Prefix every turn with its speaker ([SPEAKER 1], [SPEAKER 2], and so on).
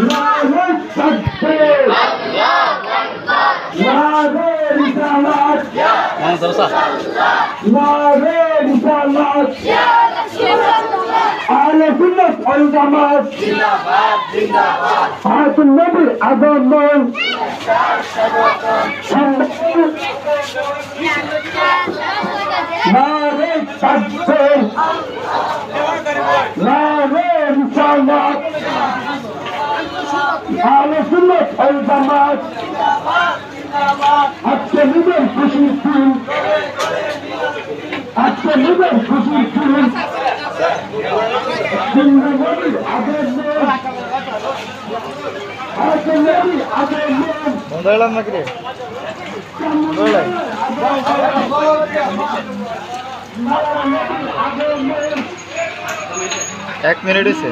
[SPEAKER 1] নারে তাকবীর নারে রিসালাত নারে রিসালাত আহলে সুন্নাত ওয়াল জামাত জিন্দাবাদ জিন্দাবাদ হায়াতুন নবীর আগমন নারে তাকবীর নারে রিসালাত আহলে সুন্নাত ওয়াল জামাত আজকে নিজের খুশির দিন আজকে নিজের খুশির দিন জিন্দাবাদের আগমন হায়াতুন নবীর আগমন
[SPEAKER 2] বন্ধ নাকি রে এক মিনিট হয়েছে